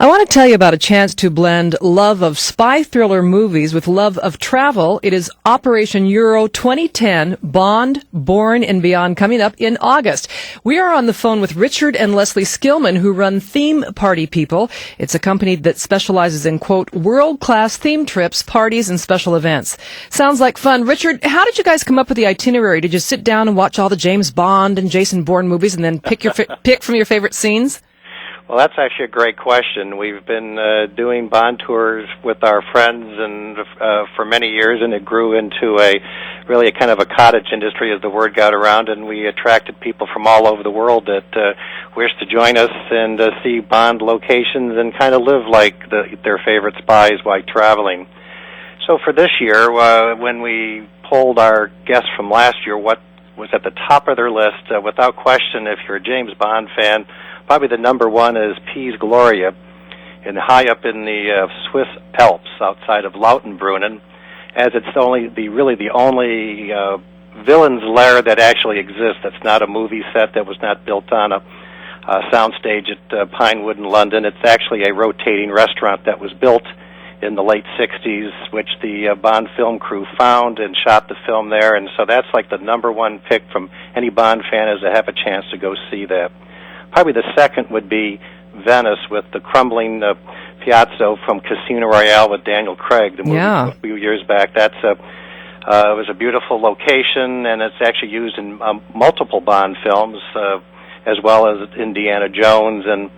I want to tell you about a chance to blend love of spy thriller movies with love of travel. It is Operation Euro 2010, Bond, Bourne and Beyond, coming up in August. We are on the phone with Richard and Leslie Skillman, who run Theme Party People. It's a company that specializes in, quote, world-class theme trips, parties, and special events. Sounds like fun. Richard, how did you guys come up with the itinerary? Did you sit down and watch all the James Bond and Jason Bourne movies and then pick from your favorite scenes? Well, that's actually a great question. We've been doing Bond tours with our friends and for many years, and it grew into really a kind of a cottage industry as the word got around, and we attracted people from all over the world that wished to join us and see Bond locations and kind of live like their favorite spies while traveling. So for this year, when we polled our guests from last year, what was at the top of their list, without question, if you're a James Bond fan, probably the number one is Piz Gloria, and high up in the Swiss Alps outside of Lautenbrunnen, as it's really the only villain's lair that actually exists. That's not a movie set, that was not built on a soundstage at Pinewood in London. It's actually a rotating restaurant that was built in the late 60s, which the Bond film crew found and shot the film there, and so that's like the number one pick from any Bond fan as to have a chance to go see that. Probably the second would be Venice with the crumbling piazza from Casino Royale with Daniel Craig, the movie a few years back. It was a beautiful location, and it's actually used in multiple Bond films, as well as Indiana Jones and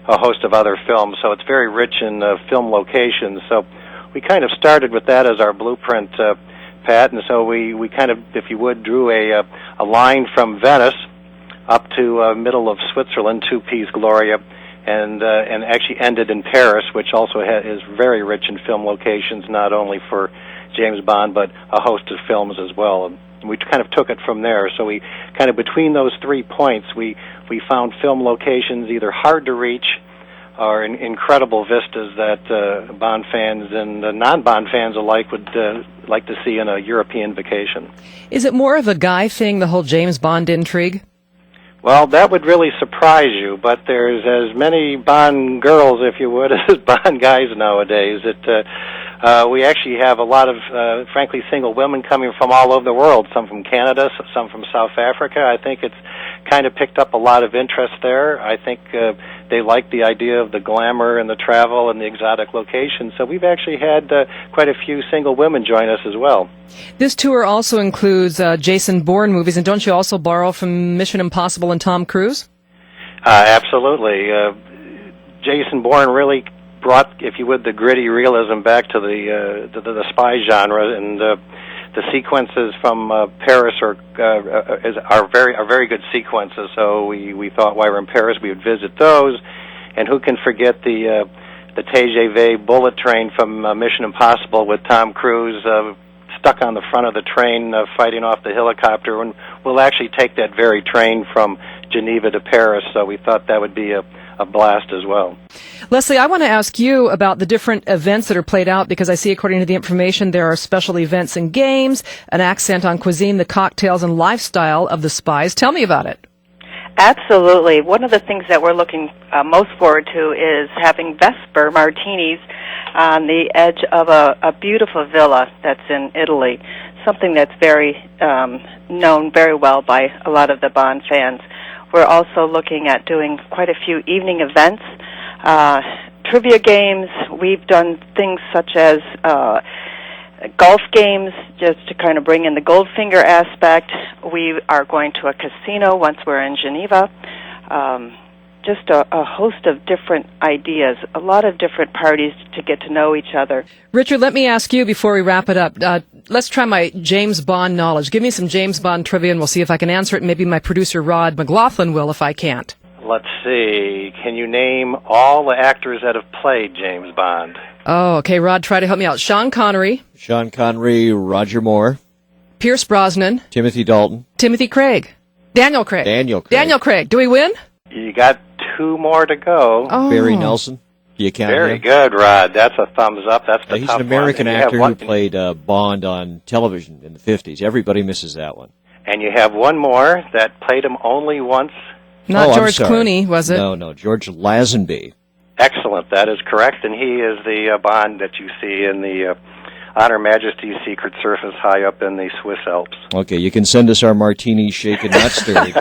a host of other films. So it's very rich in film locations. So we kind of started with that as our blueprint, Pat, and so we kind of, if you would, drew a line from Venice up to middle of Switzerland to Piz Gloria, and actually ended in Paris, which also is very rich in film locations, not only for James Bond, but a host of films as well. And we kind of took it from there. So we kind of, between those 3 points, we found film locations either hard to reach or incredible vistas that Bond fans and non-Bond fans alike would like to see in a European vacation. Is it more of a guy thing, the whole James Bond intrigue? Well, that would really surprise you, but there's as many Bond girls, if you would, as Bond guys nowadays. We actually have a lot of, frankly, single women coming from all over the world, some from Canada, some from South Africa. I think it's kind of picked up a lot of interest there. I think they like the idea of the glamour and the travel and the exotic locations. So we've actually had quite a few single women join us as well. This tour also includes Jason Bourne movies, and don't you also borrow from Mission Impossible and Tom Cruise? Absolutely. Jason Bourne really brought, if you would, the gritty realism back to the spy genre, and the sequences from Paris are very good sequences. So we thought while we're in Paris we would visit those, and who can forget the TGV bullet train from Mission Impossible with Tom Cruise stuck on the front of the train fighting off the helicopter, and we'll actually take that very train from Geneva to Paris. So we thought that would be a blast as well. Leslie, I want to ask you about the different events that are played out, because I see, according to the information, there are special events and games, an accent on cuisine, the cocktails and lifestyle of the spies. Tell me about it. Absolutely. One of the things that we're looking most forward to is having Vesper martinis on the edge of a beautiful villa that's in Italy, something that's very known very well by a lot of the Bond fans. We're also looking at doing quite a few evening events, trivia games. We've done things such as golf games, just to kind of bring in the Goldfinger aspect. We are going to a casino once we're in Geneva. Just a host of different ideas, a lot of different parties to get to know each other. Richard, let me ask you before we wrap it up. Let's try my James Bond knowledge. Give me some James Bond trivia, and we'll see if I can answer it. Maybe my producer, Rod McLaughlin, will if I can't. Let's see. Can you name all the actors that have played James Bond? Oh, okay, Rod, try to help me out. Sean Connery. Roger Moore. Pierce Brosnan. Timothy Dalton. Timothy Craig. Daniel Craig. Daniel Craig. Do we win? You got 2 more to go. Oh. Barry Nelson. You count him? Very good, Rod. That's a thumbs up. That's the he's tough an American one. actor who played Bond on television in the 50s. Everybody misses that one. And you have one more that played him only once. Not George Clooney, was it? No, George Lazenby. Excellent. That is correct. And he is the Bond that you see in the On Her Majesty's Secret Service high up in the Swiss Alps. Okay, you can send us our martinis shaken, not stirred,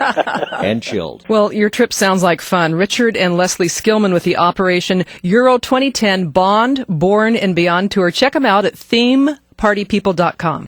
and chilled. Well, your trip sounds like fun. Richard and Leslie Skillman with the Operation Euro 2010 Bond, Bourne and Beyond tour. Check them out at themepartypeople.com.